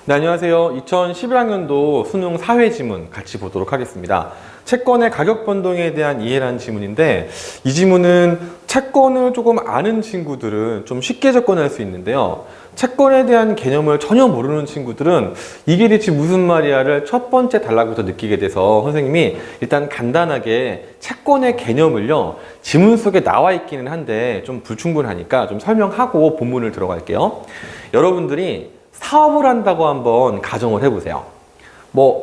네, 안녕하세요. 2011학년도 수능 사회지문 같이 보도록 하겠습니다. 채권의 가격 변동에 대한 이해라는 지문인데, 이 지문은 채권을 조금 아는 친구들은 좀 쉽게 접근할 수 있는데요. 채권에 대한 개념을 전혀 모르는 친구들은 이게 대체 무슨 말이야를 첫 번째 단락부터 느끼게 돼서 선생님이 일단 간단하게 채권의 개념을요, 지문 속에 나와 있기는 한데 좀 불충분하니까 좀 설명하고 본문을 들어갈게요. 여러분들이 사업을 한다고 한번 가정을 해보세요.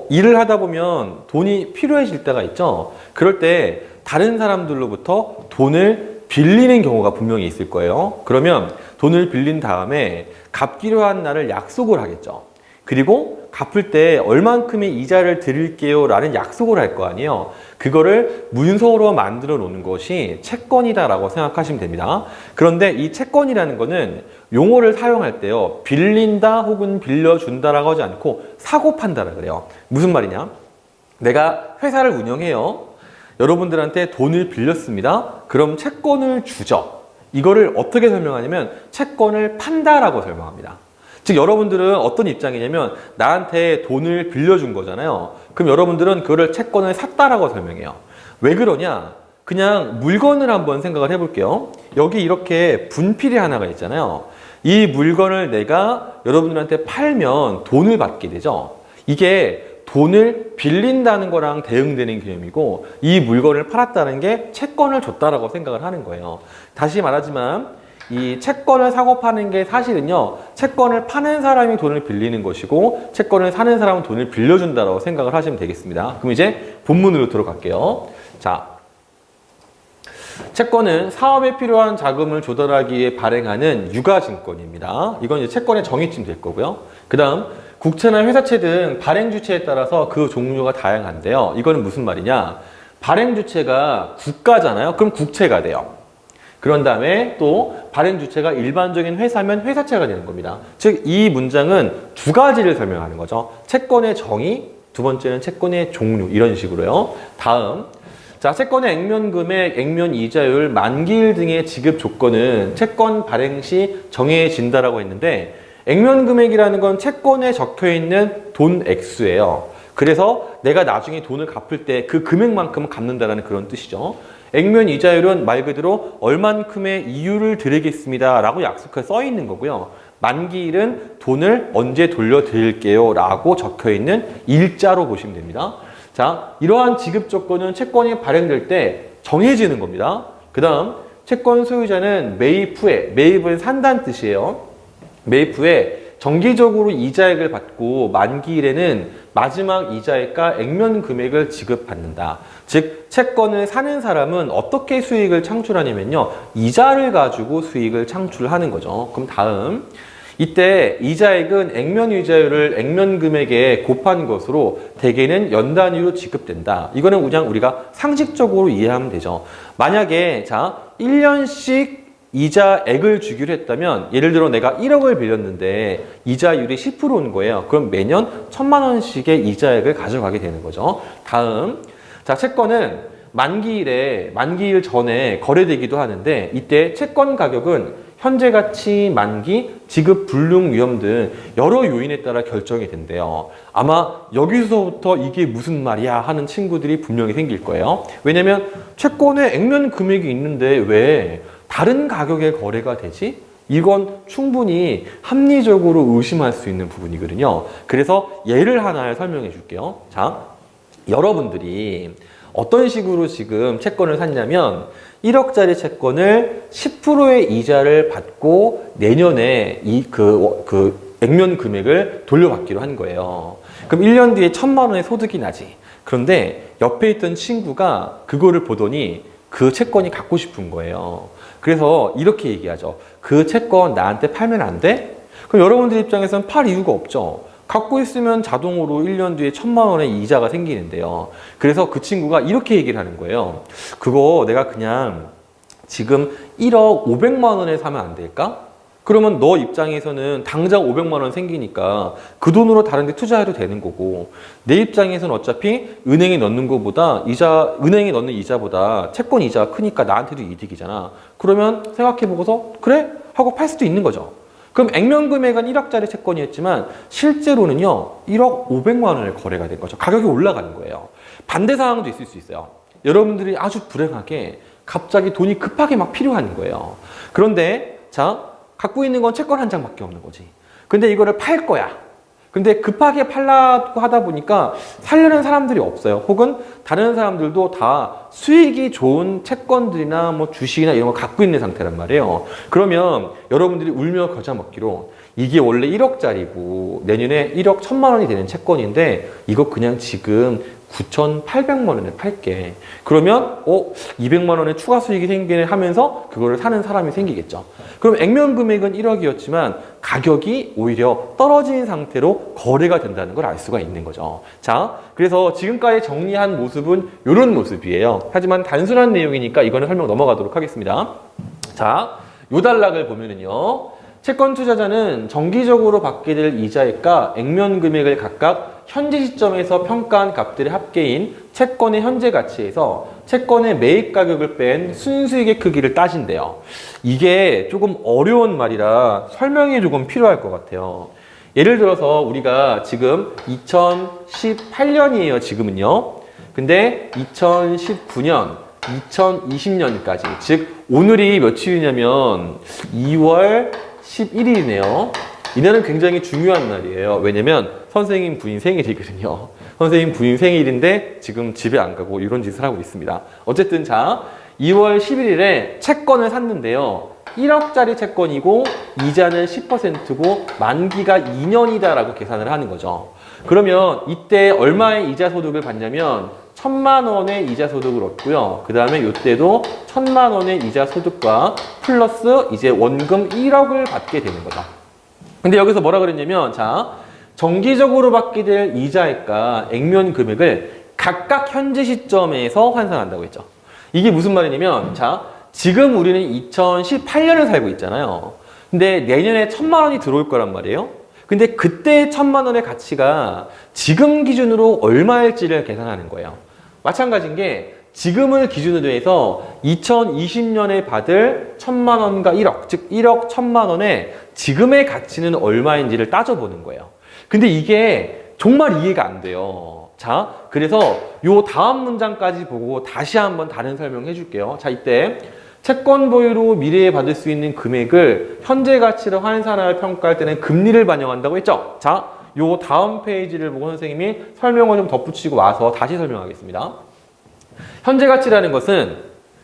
일을 하다 보면 돈이 필요해질 때가 있죠. 그럴 때 다른 사람들로부터 돈을 빌리는 경우가 분명히 있을 거예요. 그러면 돈을 빌린 다음에 갚기로 한 날을 약속을 하겠죠. 그리고 갚을 때 얼만큼의 이자를 드릴게요 라는 약속을 할 거 아니에요. 그거를 문서로 만들어 놓는 것이 채권이다라고 생각하시면 됩니다. 그런데 이 채권이라는 거는 용어를 사용할 때요, 빌린다 혹은 빌려준다라고 하지 않고 사고 판다라 그래요. 무슨 말이냐? 내가 회사를 운영해요. 여러분들한테 돈을 빌렸습니다. 그럼 채권을 주죠. 이거를 어떻게 설명하냐면 채권을 판다라고 설명합니다. 즉 여러분들은 어떤 입장이냐면 나한테 돈을 빌려준 거잖아요. 그럼 여러분들은 그거를 채권을 샀다라고 설명해요. 왜 그러냐? 그냥 물건을 한번 생각을 해볼게요. 여기 이렇게 분필이 하나가 있잖아요. 이 물건을 내가 여러분들한테 팔면 돈을 받게 되죠. 이게 돈을 빌린다는 거랑 대응되는 개념이고, 이 물건을 팔았다는 게 채권을 줬다라고 생각을 하는 거예요. 다시 말하지만 이 채권을 사고 파는 게 사실은요, 채권을 파는 사람이 돈을 빌리는 것이고 채권을 사는 사람은 돈을 빌려준다라고 생각을 하시면 되겠습니다. 그럼 이제 본문으로 들어갈게요. 자, 채권은 사업에 필요한 자금을 조달하기 위해 발행하는 유가증권입니다. 이건 이제 채권의 정의쯤 될 거고요. 그 다음 국채나 회사채 등 발행 주체에 따라서 그 종류가 다양한데요. 이거는 무슨 말이냐? 발행 주체가 국가잖아요. 그럼 국채가 돼요. 그런 다음에 또 발행 주체가 일반적인 회사면 회사채가 되는 겁니다. 즉 이 문장은 두 가지를 설명하는 거죠. 채권의 정의, 두 번째는 채권의 종류, 이런 식으로요. 다음, 자, 채권의 액면 금액, 액면 이자율, 만기일 등의 지급 조건은 채권 발행 시 정해진다라고 했는데, 액면 금액이라는 건 채권에 적혀 있는 돈 액수예요. 그래서 내가 나중에 돈을 갚을 때 그 금액만큼 갚는다라는 그런 뜻이죠. 액면 이자율은 말 그대로 얼만큼의 이율을 드리겠습니다 라고 약속해 써 있는 거고요. 만기일은 돈을 언제 돌려드릴게요 라고 적혀 있는 일자로 보시면 됩니다. 자, 이러한 지급 조건은 채권이 발행될 때 정해지는 겁니다. 그 다음, 채권 소유자는 매입 후에, 매입은 산다는 뜻이에요. 매입 후에 정기적으로 이자액을 받고 만기일에는 마지막 이자액과 액면 금액을 지급받는다. 즉 채권을 사는 사람은 어떻게 수익을 창출하냐면요, 이자를 가지고 수익을 창출하는 거죠. 그럼 다음, 이때 이자액은 액면 이자율을 액면 금액에 곱한 것으로 대개는 연 단위로 지급된다. 이거는 그냥 우리가 상식적으로 이해하면 되죠. 만약에 자 1년씩 이자액을 주기로 했다면, 예를 들어 내가 1억을 빌렸는데 이자율이 10%인 거예요. 그럼 매년 1,000만 원씩의 이자액을 가져가게 되는 거죠. 다음, 자, 채권은 만기일 전에 거래되기도 하는데, 이때 채권 가격은 현재 가치, 만기, 지급 불능 위험 등 여러 요인에 따라 결정이 된대요. 아마 여기서부터 이게 무슨 말이야 하는 친구들이 분명히 생길 거예요. 왜냐면 채권에 액면 금액이 있는데 왜 다른 가격에 거래가 되지? 이건 충분히 합리적으로 의심할 수 있는 부분이거든요. 그래서 예를 하나 설명해 줄게요. 자, 여러분들이 어떤 식으로 지금 채권을 샀냐면 1억짜리 채권을 10%의 이자를 받고 내년에 그 액면 금액을 돌려받기로 한 거예요. 그럼 1년 뒤에 1,000만 원의 소득이 나지. 그런데 옆에 있던 친구가 그거를 보더니 그 채권이 갖고 싶은 거예요. 그래서 이렇게 얘기하죠. 그 채권 나한테 팔면 안 돼? 그럼 여러분들 입장에서는 팔 이유가 없죠. 갖고 있으면 자동으로 1년 뒤에 1,000만 원의 이자가 생기는데요. 그래서 그 친구가 이렇게 얘기를 하는 거예요. 그거 내가 그냥 지금 1억 500만 원에 사면 안 될까? 그러면 너 입장에서는 당장 500만 원 생기니까 그 돈으로 다른 데 투자해도 되는 거고, 내 입장에서는 어차피 은행에 넣는 거보다 은행에 넣는 이자보다 채권 이자가 크니까 나한테도 이득이잖아. 그러면 생각해 보고서 그래? 하고 팔 수도 있는 거죠. 그럼 액면 금액은 1억짜리 채권이었지만 실제로는요 1억 500만 원을 거래가 된 거죠. 가격이 올라가는 거예요. 반대 상황도 있을 수 있어요. 여러분들이 아주 불행하게 갑자기 돈이 급하게 막 필요한 거예요. 그런데 자 갖고 있는 건 채권 한 장밖에 없는 거지. 근데 이거를 팔 거야. 근데 급하게 팔라고 하다 보니까 살려는 사람들이 없어요. 혹은 다른 사람들도 다 수익이 좋은 채권들이나 뭐 주식이나 이런 거 갖고 있는 상태란 말이에요. 그러면 여러분들이 울며 겨자 먹기로 이게 원래 1억짜리고 내년에 1억 1천만 원이 되는 채권인데 이거 그냥 지금 9,800만 원에 팔게. 그러면 200만 원의 추가 수익이 생기네 하면서 그거를 사는 사람이 생기겠죠. 그럼 액면 금액은 1억이었지만 가격이 오히려 떨어진 상태로 거래가 된다는 걸 알 수가 있는 거죠. 자, 그래서 지금까지 정리한 모습은 이런 모습이에요. 하지만 단순한 내용이니까 이거는 설명 넘어가도록 하겠습니다. 자, 요 단락을 보면은요. 채권 투자자는 정기적으로 받게 될 이자액과 액면 금액을 각각 현재 시점에서 평가한 값들의 합계인 채권의 현재 가치에서 채권의 매입 가격을 뺀 순수익의 크기를 따진대요. 이게 조금 어려운 말이라 설명이 조금 필요할 것 같아요. 예를 들어서 우리가 지금 2018년이에요, 지금은요. 근데 2019년, 2020년까지, 즉 오늘이 며칠이냐면 2월 11일이네요. 이날은 굉장히 중요한 날이에요. 왜냐면 선생님 부인 생일이거든요. 선생님 부인 생일인데 지금 집에 안 가고 이런 짓을 하고 있습니다. 어쨌든 자, 2월 11일에 채권을 샀는데요. 1억짜리 채권이고 이자는 10%고 만기가 2년이다라고 계산을 하는 거죠. 그러면 이때 얼마의 이자 소득을 받냐면 1,000만 원의 이자 소득을 얻고요. 그 다음에 이때도 1,000만 원의 이자 소득과 플러스 이제 원금 1억을 받게 되는 거죠. 근데 여기서 뭐라 그랬냐면 자, 정기적으로 받게 될 이자액과 액면 금액을 각각 현재 시점에서 환산한다고 했죠. 이게 무슨 말이냐면 자, 지금 우리는 2018년을 살고 있잖아요. 근데 내년에 1,000만 원이 들어올 거란 말이에요. 근데 그때 1,000만 원의 가치가 지금 기준으로 얼마일지를 계산하는 거예요. 마찬가지인 게 지금을 기준으로 해서 2020년에 받을 1,000만 원과 1억, 즉 1억 1,000만 원의 지금의 가치는 얼마인지를 따져보는 거예요. 근데 이게 정말 이해가 안 돼요. 자, 그래서 요 다음 문장까지 보고 다시 한번 다른 설명해 줄게요. 자, 이때 채권 보유로 미래에 받을 수 있는 금액을 현재 가치로 환산하여 평가할 때는 금리를 반영한다고 했죠. 자, 요 다음 페이지를 보고 선생님이 설명을 좀 덧붙이고 와서 다시 설명하겠습니다. 현재 가치라는 것은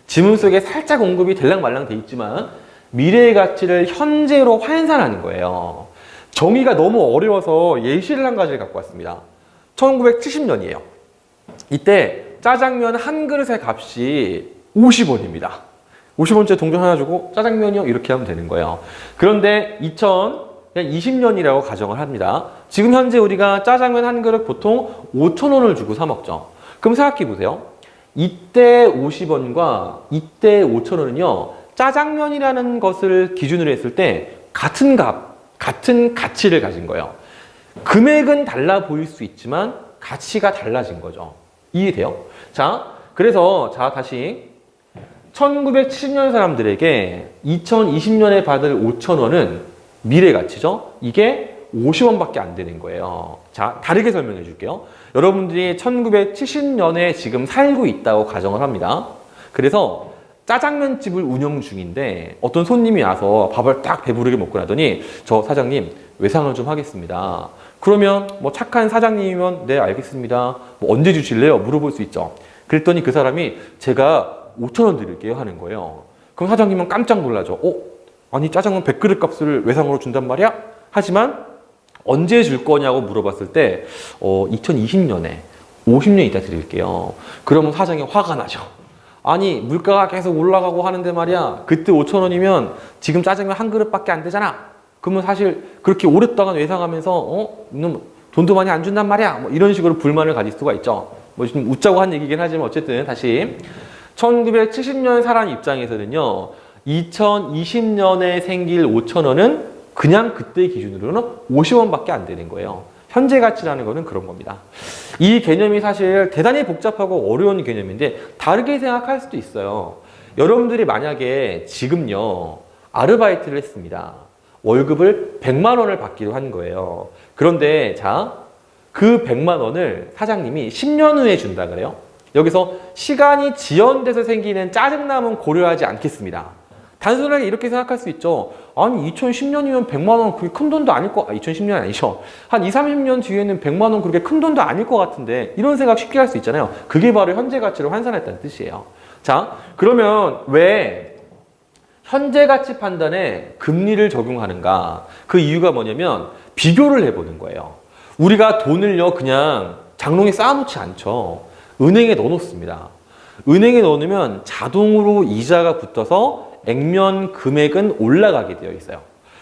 지문 속에 살짝 언급이 될랑말랑 돼 있지만 미래의 가치를 현재로 환산하는 거예요. 정의가 너무 어려워서 예시를 한 가지를 갖고 왔습니다. 1970년이에요. 이때 짜장면 한 그릇의 값이 50원입니다. 50원짜리 동전 하나 주고 짜장면이요? 이렇게 하면 되는 거예요. 그런데 2020년이라고 가정을 합니다. 지금 현재 우리가 짜장면 한 그릇 보통 5,000원을 주고 사 먹죠. 그럼 생각해 보세요. 이때 50원과 이때 5,000원은요. 짜장면이라는 것을 기준으로 했을 때 같은 가치를 가진 거예요. 금액은 달라 보일 수 있지만 가치가 달라진 거죠. 이해돼요? 자, 그래서 자 다시 1970년 사람들에게 2020년에 받을 5,000원은 미래 가치죠. 이게 50원밖에 안 되는 거예요. 자, 다르게 설명해 줄게요. 여러분들이 1970년에 지금 살고 있다고 가정을 합니다. 그래서 짜장면집을 운영 중인데 어떤 손님이 와서 밥을 딱 배부르게 먹고 나더니 저 사장님 외상을 좀 하겠습니다. 그러면 뭐 착한 사장님이면 네 알겠습니다. 뭐 언제 주실래요? 물어볼 수 있죠. 그랬더니 그 사람이 제가 5,000원 드릴게요 하는 거예요. 그럼 사장님은 깜짝 놀라죠. 아니 짜장면 100그릇 값을 외상으로 준단 말이야? 하지만 언제 줄 거냐고 물어봤을 때 2020년에 50년 있다 드릴게요. 그러면 사장이 화가 나죠. 아니 물가가 계속 올라가고 하는데 말이야 그때 5,000원이면 지금 짜장면 한 그릇밖에 안 되잖아. 그러면 사실 그렇게 오랫동안 외상하면서 이놈 돈도 많이 안 준단 말이야. 뭐 이런 식으로 불만을 가질 수가 있죠. 뭐 좀 웃자고 한 얘기긴 하지만 어쨌든 다시 1970년 사람 입장에서는요 2020년에 생길 5,000원은 그냥 그때 기준으로는 50원밖에 안 되는 거예요. 현재 가치라는 거는 그런 겁니다. 이 개념이 사실 대단히 복잡하고 어려운 개념인데 다르게 생각할 수도 있어요. 여러분들이 만약에 지금요 아르바이트를 했습니다. 월급을 100만 원을 받기로 한 거예요. 그런데 자, 그 100만 원을 사장님이 10년 후에 준다 그래요. 여기서 시간이 지연돼서 생기는 짜증남은 고려하지 않겠습니다. 단순하게 이렇게 생각할 수 있죠. 아니 2010년이면 100만 원 그렇게 큰 돈도 아닐 거 2010년 아니죠. 한 2, 30년 뒤에는 100만 원 그렇게 큰 돈도 아닐 것 같은데 이런 생각 쉽게 할 수 있잖아요. 그게 바로 현재 가치를 환산했다는 뜻이에요. 자, 그러면 왜 현재 가치 판단에 금리를 적용하는가? 그 이유가 뭐냐면 비교를 해보는 거예요. 우리가 돈을요 그냥 장롱에 쌓아놓지 않죠. 은행에 넣어놓습니다. 은행에 넣어놓으면 자동으로 이자가 붙어서 액면 금액은 올라가게 되어 있어요.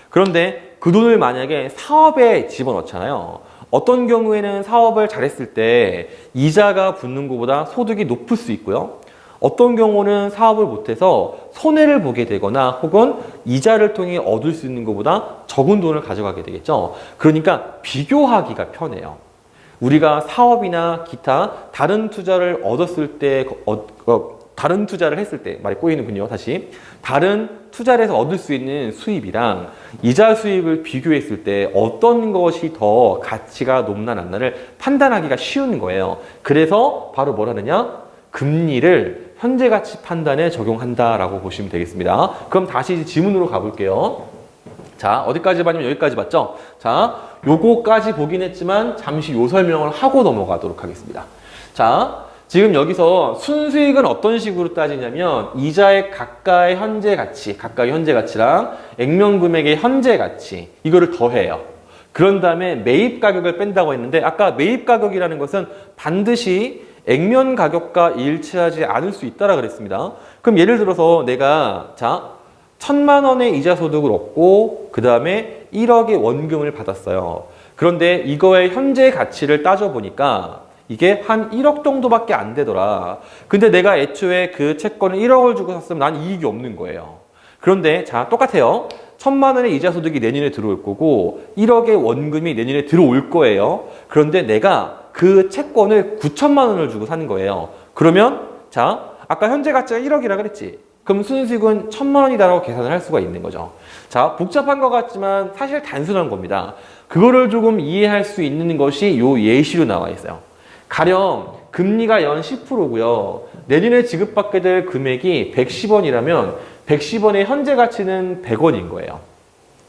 그런데 그 돈을 만약에 사업에 집어넣잖아요. 어떤 경우에는 사업을 잘했을 때 이자가 붙는 것보다 소득이 높을 수 있고요. 어떤 경우는 사업을 못해서 손해를 보게 되거나 혹은 이자를 통해 얻을 수 있는 것보다 적은 돈을 가져가게 되겠죠. 그러니까 비교하기가 편해요. 우리가 사업이나 기타 다른 투자를 얻었을 때 다른 투자를 했을 때 말이 꼬이는군요. 다시 다른 투자를 해서 얻을 수 있는 수입이랑 이자 수입을 비교했을 때 어떤 것이 더 가치가 높나 낮나를 판단하기가 쉬운 거예요. 그래서 바로 뭘 하느냐? 금리를 현재 가치 판단에 적용한다라고 보시면 되겠습니다. 그럼 다시 지문으로 가볼게요. 자, 어디까지 봤냐면 여기까지 봤죠? 자, 요거까지 보긴 했지만 잠시 요 설명을 하고 넘어가도록 하겠습니다. 자, 지금 여기서 순수익은 어떤 식으로 따지냐면 이자의 각각의 현재 가치랑 액면 금액의 현재 가치 이거를 더해요. 그런 다음에 매입 가격을 뺀다고 했는데 아까 매입 가격이라는 것은 반드시 액면 가격과 일치하지 않을 수 있다라 그랬습니다. 그럼 예를 들어서 내가 자 1,000만 원의 이자 소득을 얻고 그 다음에 1억의 원금을 받았어요. 그런데 이거의 현재 가치를 따져보니까 이게 한 1억 정도밖에 안 되더라. 근데 내가 애초에 그 채권을 1억을 주고 샀으면 난 이익이 없는 거예요. 그런데 자 똑같아요. 1,000만 원의 이자 소득이 내년에 들어올 거고 1억의 원금이 내년에 들어올 거예요. 그런데 내가 그 채권을 9천만 원을 주고 산 거예요. 그러면 자 아까 현재 가치가 1억이라 그랬지. 그럼 순수익은 1,000만 원이다라고 계산을 할 수가 있는 거죠. 자 복잡한 것 같지만 사실 단순한 겁니다. 그거를 조금 이해할 수 있는 것이 요 예시로 나와 있어요. 가령 금리가 연 10%고요. 내년에 지급받게 될 금액이 110원이라면 110원의 현재 가치는 100원인 거예요.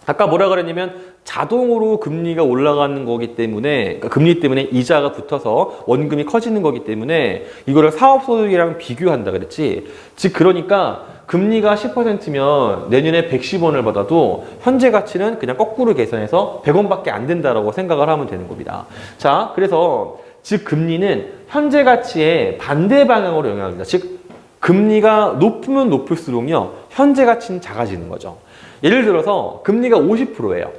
아까 뭐라 그랬냐면 자동으로 금리가 올라가는 거기 때문에 그러니까 금리 때문에 이자가 붙어서 원금이 커지는 거기 때문에 이거를 사업소득이랑 비교한다 그랬지. 즉 그러니까 금리가 10%면 내년에 110원을 받아도 현재 가치는 그냥 거꾸로 계산해서 100원밖에 안 된다라고 생각을 하면 되는 겁니다. 자, 그래서 즉 금리는 현재 가치에 반대 방향으로 영향을 줍니다. 즉 금리가 높으면 높을수록요 현재 가치는 작아지는 거죠. 예를 들어서 금리가 50%예요.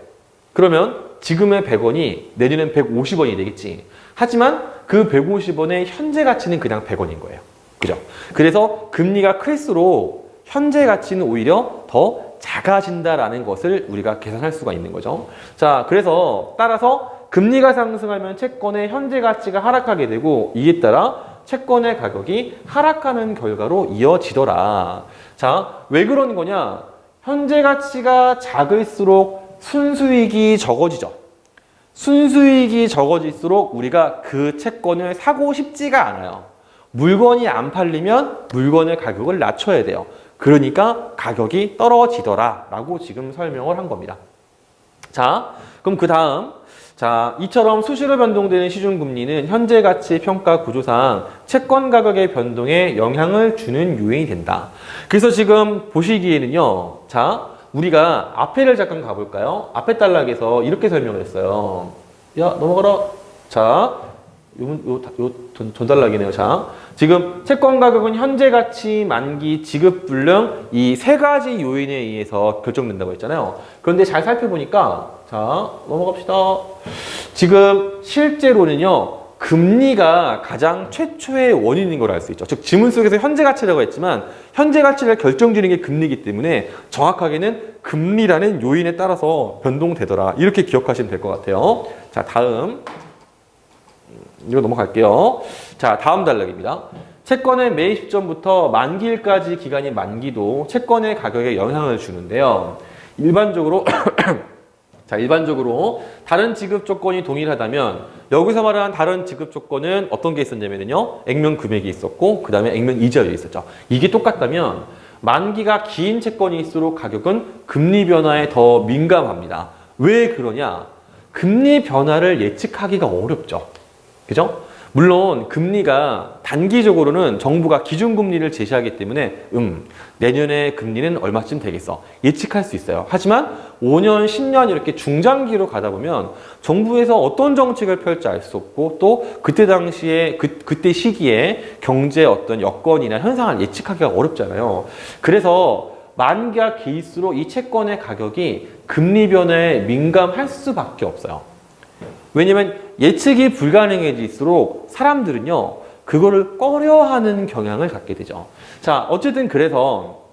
그러면 지금의 100원이 내년엔 150원이 되겠지. 하지만 그 150원의 현재 가치는 그냥 100원인 거예요. 그죠? 그래서 금리가 클수록 현재 가치는 오히려 더 작아진다라는 것을 우리가 계산할 수가 있는 거죠. 자, 그래서 따라서 금리가 상승하면 채권의 현재 가치가 하락하게 되고 이에 따라 채권의 가격이 하락하는 결과로 이어지더라. 자, 왜 그런 거냐? 현재 가치가 작을수록 순수익이 적어지죠. 순수익이 적어질수록 우리가 그 채권을 사고 싶지가 않아요. 물건이 안 팔리면 물건의 가격을 낮춰야 돼요. 그러니까 가격이 떨어지더라 라고 지금 설명을 한 겁니다. 자, 그럼 그 다음 자, 이처럼 수시로 변동되는 시중금리는 현재 가치 평가 구조상 채권 가격의 변동에 영향을 주는 요인이 된다. 그래서 지금 보시기에는요. 자, 우리가 앞에를 잠깐 가볼까요? 앞에 단락에서 이렇게 설명을 했어요. 야, 넘어가라. 자, 요 전단락이네요. 자, 지금 채권 가격은 현재 가치, 만기, 지급 불능 이 세 가지 요인에 의해서 결정된다고 했잖아요. 그런데 잘 살펴보니까 자, 넘어갑시다. 지금 실제로는요. 금리가 가장 최초의 원인인 걸 알 수 있죠. 즉 지문 속에서 현재 가치라고 했지만 현재 가치를 결정지는 게 금리이기 때문에 정확하게는 금리라는 요인에 따라서 변동되더라. 이렇게 기억하시면 될 것 같아요. 자, 다음 이거 넘어갈게요. 자, 다음 단락입니다. 채권의 매입 시점부터 만기일까지 기간인 만기도 채권의 가격에 영향을 주는데요. 일반적으로 자, 일반적으로 다른 지급 조건이 동일하다면 여기서 말하는 다른 지급 조건은 어떤 게 있었냐면요. 액면 금액이 있었고 그 다음에 액면 이자율이 있었죠. 이게 똑같다면 만기가 긴 채권일수록 가격은 금리 변화에 더 민감합니다. 왜 그러냐? 금리 변화를 예측하기가 어렵죠. 그죠? 물론 금리가 단기적으로는 정부가 기준금리를 제시하기 때문에 내년에 금리는 얼마쯤 되겠어 예측할 수 있어요. 하지만 5년, 10년 이렇게 중장기로 가다 보면 정부에서 어떤 정책을 펼지 알 수 없고 또 그때 당시에 그때 시기에 경제 어떤 여건이나 현상을 예측하기가 어렵잖아요. 그래서 만기가 길수록 이 채권의 가격이 금리 변화에 민감할 수밖에 없어요. 왜냐면 예측이 불가능해질수록 사람들은요, 그거를 꺼려하는 경향을 갖게 되죠. 자, 어쨌든 그래서,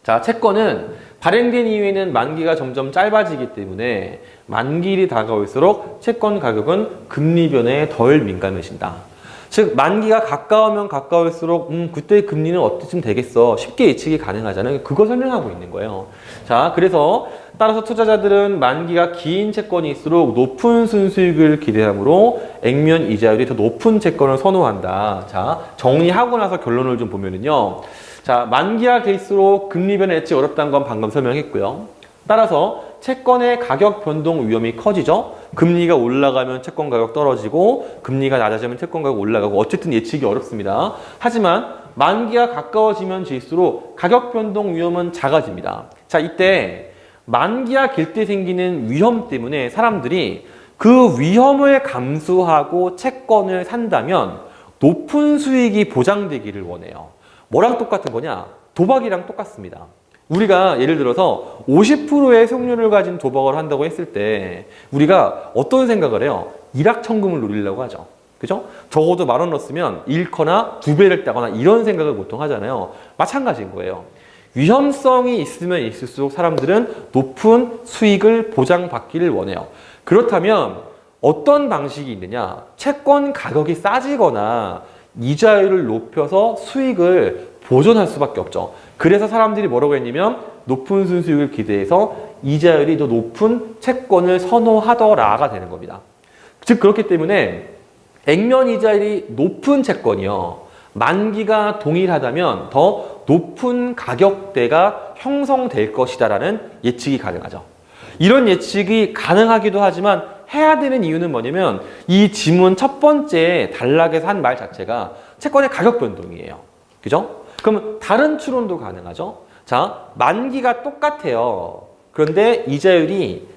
자, 채권은 발행된 이후에는 만기가 점점 짧아지기 때문에 만기일이 다가올수록 채권 가격은 금리 변화에 덜 민감해진다. 즉, 만기가 가까우면 가까울수록, 그때 금리는 어때쯤 되겠어. 쉽게 예측이 가능하잖아요. 그거 설명하고 있는 거예요. 자, 그래서 따라서 투자자들은 만기가 긴 채권일수록 높은 순수익을 기대하므로 액면 이자율이 더 높은 채권을 선호한다. 자, 정리하고 나서 결론을 좀 보면은요. 자, 만기가 길수록 금리 변화 예측이 어렵다는 건 방금 설명했고요. 따라서 채권의 가격 변동 위험이 커지죠. 금리가 올라가면 채권 가격 떨어지고 금리가 낮아지면 채권 가격 올라가고 어쨌든 예측이 어렵습니다. 하지만 만기가 가까워지면 질수록 가격 변동 위험은 작아집니다. 자, 이때 만기가 길 때 생기는 위험 때문에 사람들이 그 위험을 감수하고 채권을 산다면 높은 수익이 보장되기를 원해요. 뭐랑 똑같은 거냐? 도박이랑 똑같습니다. 우리가 예를 들어서 50%의 수익률을 가진 도박을 한다고 했을 때 우리가 어떤 생각을 해요? 일확천금을 노리려고 하죠. 그죠? 적어도 10,000원 넣었으면 잃거나 2배를 따거나 이런 생각을 보통 하잖아요. 마찬가지인 거예요. 위험성이 있으면 있을수록 사람들은 높은 수익을 보장받기를 원해요. 그렇다면 어떤 방식이 있느냐? 채권 가격이 싸지거나 이자율을 높여서 수익을 보존할 수밖에 없죠. 그래서 사람들이 뭐라고 했냐면 높은 순수익을 기대해서 이자율이 더 높은 채권을 선호하더라가 되는 겁니다. 즉 그렇기 때문에 액면 이자율이 높은 채권이요. 만기가 동일하다면 더 높은 가격대가 형성될 것이다라는 예측이 가능하죠. 이런 예측이 가능하기도 하지만 해야 되는 이유는 뭐냐면 이 지문 첫 번째 단락에서 한 말 자체가 채권의 가격 변동이에요. 그죠? 그럼 다른 추론도 가능하죠. 자, 만기가 똑같아요. 그런데 이자율이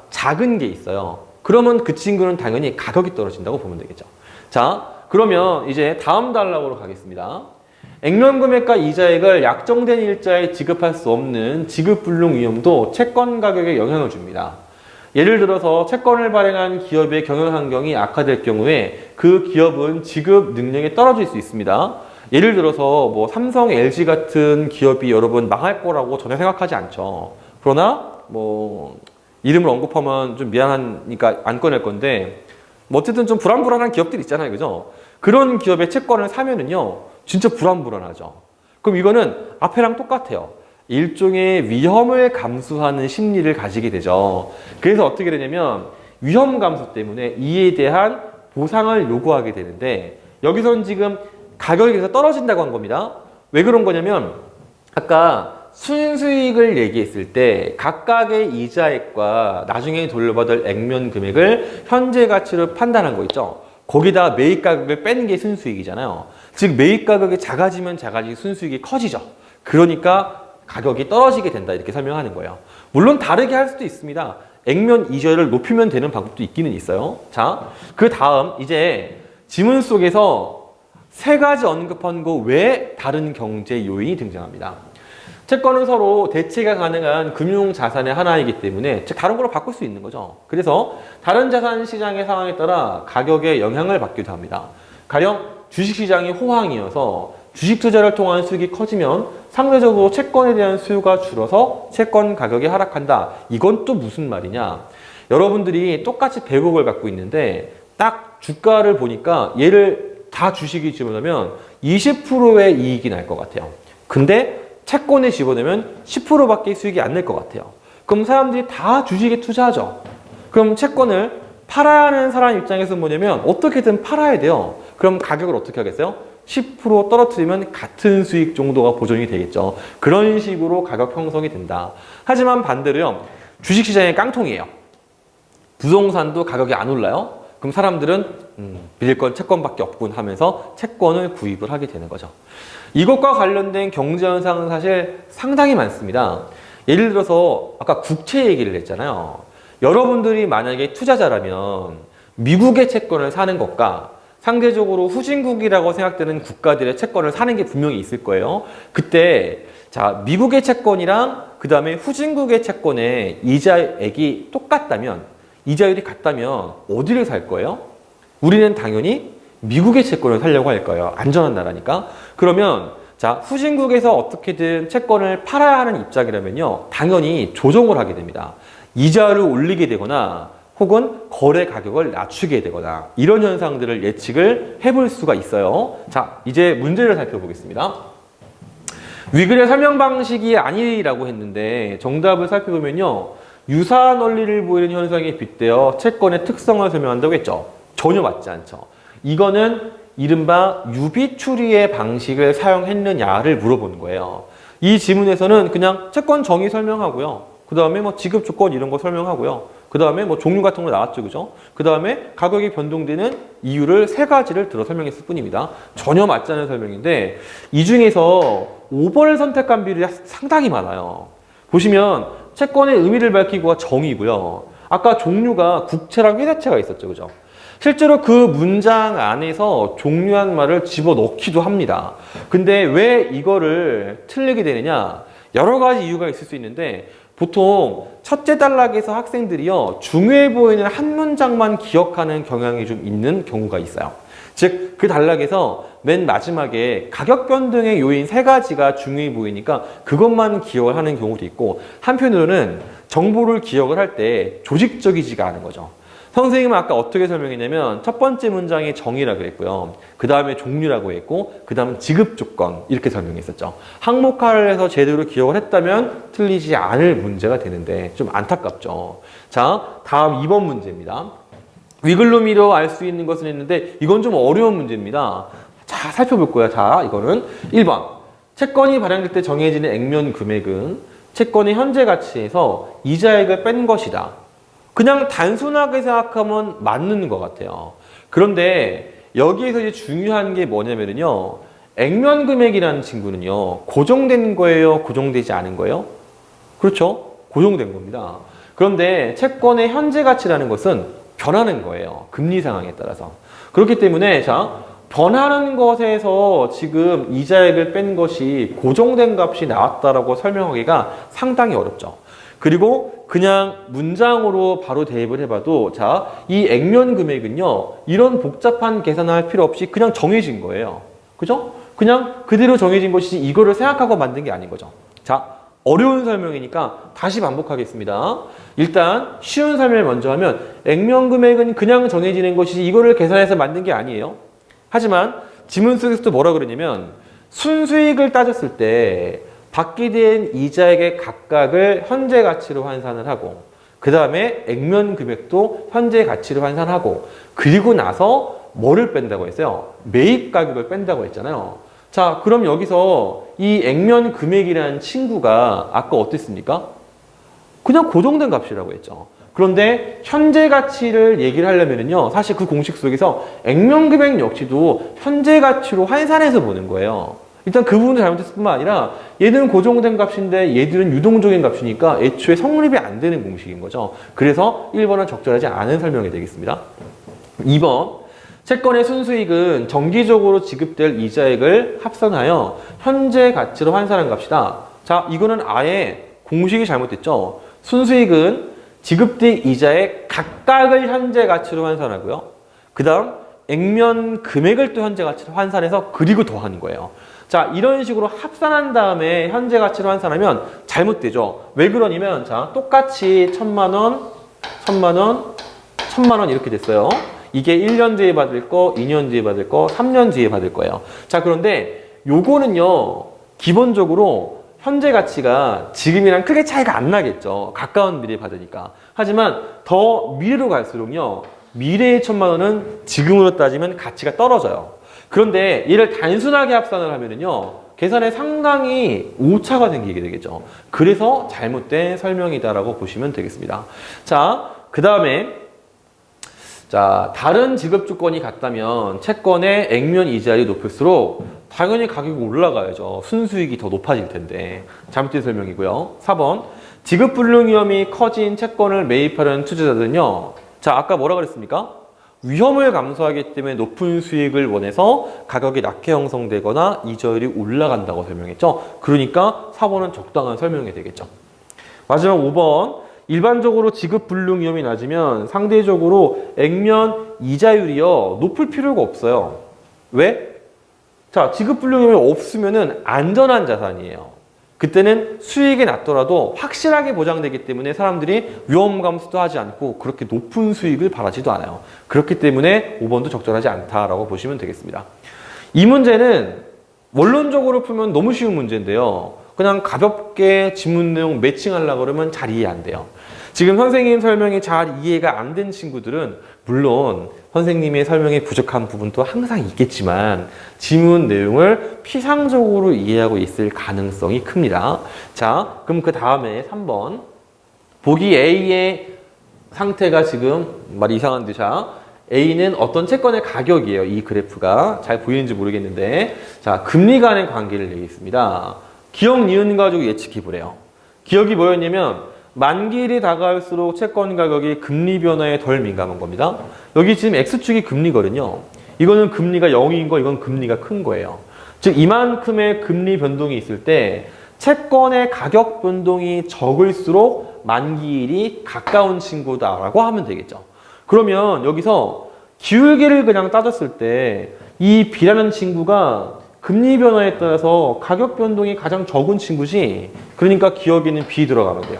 작은 게 있어요. 그러면 그 친구는 당연히 가격이 떨어진다고 보면 되겠죠. 자, 그러면 이제 다음 단락으로 가겠습니다. 액면 금액과 이자액을 약정된 일자에 지급할 수 없는 지급불능 위험도 채권 가격에 영향을 줍니다. 예를 들어서 채권을 발행한 기업의 경영 환경이 악화될 경우에 그 기업은 지급 능력이 떨어질 수 있습니다. 예를 들어서 뭐 삼성, LG 같은 기업이 여러분 망할 거라고 전혀 생각하지 않죠. 그러나 뭐 이름을 언급하면 좀 미안하니까 안 꺼낼 건데 뭐 어쨌든 좀 불안불안한 기업들 있잖아요. 그죠? 그런 기업의 채권을 사면은요. 진짜 불안불안하죠. 그럼 이거는 앞에랑 똑같아요. 일종의 위험을 감수하는 심리를 가지게 되죠. 그래서 어떻게 되냐면 위험 감수 때문에 이에 대한 보상을 요구하게 되는데 여기서는 지금 가격이 계속 떨어진다고 한 겁니다. 왜 그런 거냐면 아까 순수익을 얘기했을 때 각각의 이자액과 나중에 돌려받을 액면 금액을 현재 가치로 판단한 거 있죠. 거기다 매입 가격을 빼는 게 순수익이잖아요. 즉 매입 가격이 작아지면 작아지게 순수익이 커지죠. 그러니까 가격이 떨어지게 된다 이렇게 설명하는 거예요. 물론 다르게 할 수도 있습니다. 액면 이자율을 높이면 되는 방법도 있기는 있어요. 자, 그 다음 이제 지문 속에서 세 가지 언급한 거 외에 다른 경제 요인이 등장합니다. 채권은 서로 대체가 가능한 금융 자산의 하나이기 때문에 즉 다른 걸로 바꿀 수 있는 거죠. 그래서 다른 자산 시장의 상황에 따라 가격에 영향을 받기도 합니다. 가령 주식시장이 호황이어서 주식 투자를 통한 수익이 커지면 상대적으로 채권에 대한 수요가 줄어서 채권 가격이 하락한다. 이건 또 무슨 말이냐? 여러분들이 똑같이 100억을 갖고 있는데 딱 주가를 보니까 얘를 다 주식이 집어넣으면 20%의 이익이 날 것 같아요. 근데 채권에 집어넣으면 10%밖에 수익이 안 날 것 같아요. 그럼 사람들이 다 주식에 투자하죠. 그럼 채권을 팔아야 하는 사람 입장에서 뭐냐면 어떻게든 팔아야 돼요. 그럼 가격을 어떻게 하겠어요? 10% 떨어뜨리면 같은 수익 정도가 보존이 되겠죠. 그런 식으로 가격 형성이 된다. 하지만 반대로요. 주식시장이 깡통이에요. 부동산도 가격이 안 올라요. 그럼 사람들은 빌릴 건 채권밖에 없군 하면서 채권을 구입을 하게 되는 거죠. 이것과 관련된 경제 현상은 사실 상당히 많습니다. 예를 들어서 아까 국채 얘기를 했잖아요. 여러분들이 만약에 투자자라면 미국의 채권을 사는 것과 상대적으로 후진국이라고 생각되는 국가들의 채권을 사는 게 분명히 있을 거예요. 그때 자 미국의 채권이랑 그 다음에 후진국의 채권의 이자액이 똑같다면 이자율이 같다면 어디를 살 거예요? 우리는 당연히 미국의 채권을 사려고 할 거예요. 안전한 나라니까. 그러면 자 후진국에서 어떻게든 채권을 팔아야 하는 입장이라면요. 당연히 조정을 하게 됩니다. 이자를 올리게 되거나 혹은 거래 가격을 낮추게 되거나 이런 현상들을 예측을 해볼 수가 있어요. 자, 이제 문제를 살펴보겠습니다. 위글의 설명 방식이 아니라고 했는데 정답을 살펴보면요. 유사한 원리를 보이는 현상에 빗대어 채권의 특성을 설명한다고 했죠. 전혀 맞지 않죠. 이거는 이른바 유비추리의 방식을 사용했느냐를 물어보는 거예요. 이 지문에서는 그냥 채권 정의 설명하고요. 그 다음에 뭐 지급 조건 이런 거 설명하고요. 그 다음에 뭐 종류 같은 거 나왔죠, 그죠? 그 다음에 가격이 변동되는 이유를 3가지를 들어 설명했을 뿐입니다. 전혀 맞지 않은 설명인데 이 중에서 5번을 선택한 비율이 상당히 많아요. 보시면 채권의 의미를 밝히고가 정의고요. 아까 종류가 국채랑 회사채가 있었죠, 그죠? 실제로 그 문장 안에서 종류한 말을 집어넣기도 합니다. 근데 왜 이거를 틀리게 되느냐? 여러 가지 이유가 있을 수 있는데 보통 첫째 단락에서 학생들이요 중요해 보이는 한 문장만 기억하는 경향이 좀 있는 경우가 있어요. 즉 그 단락에서 맨 마지막에 가격 변동의 요인 3가지가 중요해 보이니까 그것만 기억을 하는 경우도 있고 한편으로는 정보를 기억을 할 때 조직적이지가 않은 거죠. 선생님은 아까 어떻게 설명했냐면 첫 번째 문장이 정의라고 그랬고요. 그 다음에 종류라고 했고 그 다음은 지급 조건 이렇게 설명했었죠. 항목화를 해서 제대로 기억을 했다면 틀리지 않을 문제가 되는데 좀 안타깝죠. 자, 다음 2번 문제입니다. 위글루미로 알 수 있는 것은 했는데 이건 좀 어려운 문제입니다. 자, 살펴볼 거야. 자, 이거는 1번. 채권이 발행될 때 정해지는 액면 금액은 채권의 현재 가치에서 이자액을 뺀 것이다. 그냥 단순하게 생각하면 맞는 것 같아요. 그런데 여기에서 이제 중요한 게 뭐냐면요. 액면 금액이라는 친구는요. 고정된 거예요? 고정되지 않은 거예요? 그렇죠? 고정된 겁니다. 그런데 채권의 현재 가치라는 것은 변하는 거예요. 금리 상황에 따라서. 그렇기 때문에 자 변하는 것에서 지금 이자액을 뺀 것이 고정된 값이 나왔다라고 설명하기가 상당히 어렵죠. 그리고 그냥 문장으로 바로 대입을 해봐도 자, 이 액면 금액은요. 이런 복잡한 계산을 할 필요 없이 그냥 정해진 거예요. 그죠? 그냥 그대로 정해진 것이지 이거를 생각하고 만든 게 아닌 거죠. 자, 어려운 설명이니까 다시 반복하겠습니다. 일단 쉬운 설명을 먼저 하면 액면 금액은 그냥 정해지는 것이지 이거를 계산해서 만든 게 아니에요. 하지만 지문 속에서도 뭐라 그러냐면 순수익을 따졌을 때 받게 된 이자액의 각각을 현재 가치로 환산을 하고 그 다음에 액면 금액도 현재 가치로 환산하고 그리고 나서 뭐를 뺀다고 했어요? 매입 가격을 뺀다고 했잖아요. 자, 그럼 여기서 이 액면 금액이라는 친구가 아까 어땠습니까? 그냥 고정된 값이라고 했죠. 그런데 현재 가치를 얘기를 하려면요. 사실 그 공식 속에서 액면 금액 역시도 현재 가치로 환산해서 보는 거예요. 일단 그 부분도 잘못했을 뿐만 아니라 얘들은 고정된 값인데 얘들은 유동적인 값이니까 애초에 성립이 안 되는 공식인 거죠. 그래서 1번은 적절하지 않은 설명이 되겠습니다. 2번. 채권의 순수익은 정기적으로 지급될 이자액을 합산하여 현재 가치로 환산한 값이다. 자, 이거는 아예 공식이 잘못됐죠. 순수익은 지급된 이자액 각각을 현재 가치로 환산하고요. 그 다음 액면 금액을 또 현재 가치로 환산해서 그리고 더하는 거예요. 자, 이런 식으로 합산한 다음에 현재 가치로 환산하면 잘못되죠. 왜 그러냐면 자, 똑같이 1,000만 원, 1,000만 원, 1,000만 원 이렇게 됐어요. 이게 1년 뒤에 받을 거, 2년 뒤에 받을 거, 3년 뒤에 받을 거예요. 자, 그런데 요거는요. 기본적으로 현재 가치가 지금이랑 크게 차이가 안 나겠죠. 가까운 미래에 받으니까. 하지만 더 미래로 갈수록요. 미래의 1,000만 원은 지금으로 따지면 가치가 떨어져요. 그런데 이를 단순하게 합산을 하면은요. 계산에 상당히 오차가 생기게 되겠죠. 그래서 잘못된 설명이다라고 보시면 되겠습니다. 자, 그 다음에 자, 다른 지급 조건이 같다면 채권의 액면 이자율이 높을수록 당연히 가격이 올라가야죠. 순수익이 더 높아질 텐데. 잘못된 설명이고요. 4번. 지급 불능 위험이 커진 채권을 매입하려는 투자자들은요. 자, 아까 뭐라 그랬습니까? 위험을 감소하기 때문에 높은 수익을 원해서 가격이 낮게 형성되거나 이자율이 올라간다고 설명했죠. 그러니까 4번은 적당한 설명이 되겠죠. 마지막 5번. 일반적으로 지급 불능 위험이 낮으면 상대적으로 액면 이자율이요 높을 필요가 없어요. 왜? 자, 지급 불능 위험이 없으면은 안전한 자산이에요. 그때는 수익이 낮더라도 확실하게 보장되기 때문에 사람들이 위험 감수도 하지 않고 그렇게 높은 수익을 바라지도 않아요. 그렇기 때문에 5번도 적절하지 않다라고 보시면 되겠습니다. 이 문제는 원론적으로 풀면 너무 쉬운 문제인데요. 그냥 가볍게 지문 내용 매칭하려고 그러면 잘 이해 안 돼요. 지금 선생님 설명이 잘 이해가 안 된 친구들은 물론 선생님의 설명이 부족한 부분도 항상 있겠지만 지문 내용을 피상적으로 이해하고 있을 가능성이 큽니다. 자, 그럼 그 다음에 3번 보기 A의 상태가 지금 말이 이상한데 자 A는 어떤 채권의 가격이에요. 이 그래프가 잘 보이는지 모르겠는데 자 금리 간의 관계를 내겠습니다. 기억 니은 가지고 예측해 보래요. 기억이 뭐였냐면 만기일이 다가올수록 채권 가격이 금리 변화에 덜 민감한 겁니다. 여기 지금 X축이 금리거든요. 이거는 금리가 0인 거, 이건 금리가 큰 거예요. 즉 이만큼의 금리 변동이 있을 때 채권의 가격 변동이 적을수록 만기일이 가까운 친구다라고 하면 되겠죠. 그러면 여기서 기울기를 그냥 따졌을 때 이 B라는 친구가 금리 변화에 따라서 가격 변동이 가장 적은 친구지. 그러니까 기억에는 B 들어가면 돼요.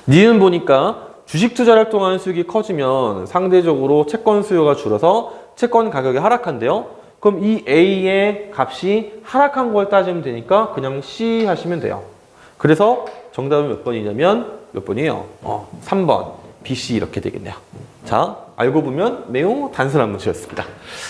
니은 보니까 주식 투자를 통한 수익이 커지면 상대적으로 채권 수요가 줄어서 채권 가격이 하락한대요. 그럼 이 A의 값이 하락한 걸 따지면 되니까 그냥 C 하시면 돼요. 그래서 정답은 몇 번이냐면 몇 번이에요? 3번 BC 이렇게 되겠네요. 자, 알고 보면 매우 단순한 문제였습니다.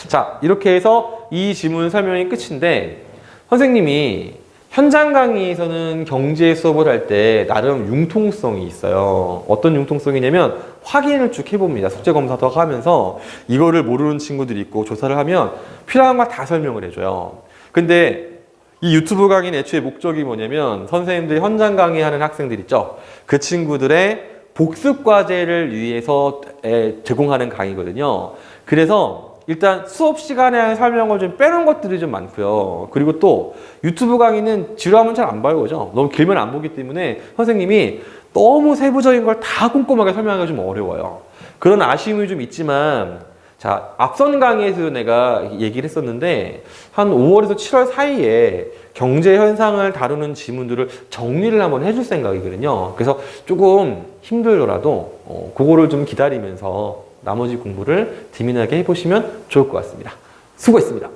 자, 이렇게 해서 이 지문 설명이 끝인데 선생님이 현장 강의에서는 경제 수업을 할 때 나름 융통성이 있어요. 어떤 융통성이냐면 확인을 쭉 해봅니다. 숙제 검사도 하면서 이거를 모르는 친구들이 있고 조사를 하면 필요한 거 다 설명을 해줘요. 근데 이 유튜브 강의는 애초에 목적이 뭐냐면 선생님들이 현장 강의하는 학생들 있죠. 그 친구들의 복습 과제를 위해서 제공하는 강의거든요. 그래서 일단 수업 시간에 한 설명을 좀 빼놓은 것들이 좀 많고요. 그리고 또 유튜브 강의는 지루하면 잘 안 봐요. 그죠? 너무 길면 안 보기 때문에 선생님이 너무 세부적인 걸 다 꼼꼼하게 설명하기가 좀 어려워요. 그런 아쉬움이 좀 있지만 자, 앞선 강의에서 내가 얘기를 했었는데 한 5월에서 7월 사이에 경제 현상을 다루는 지문들을 정리를 한번 해줄 생각이거든요. 그래서 조금 힘들더라도 그거를 좀 기다리면서 나머지 공부를 재미나게 해보시면 좋을 것 같습니다. 수고했습니다.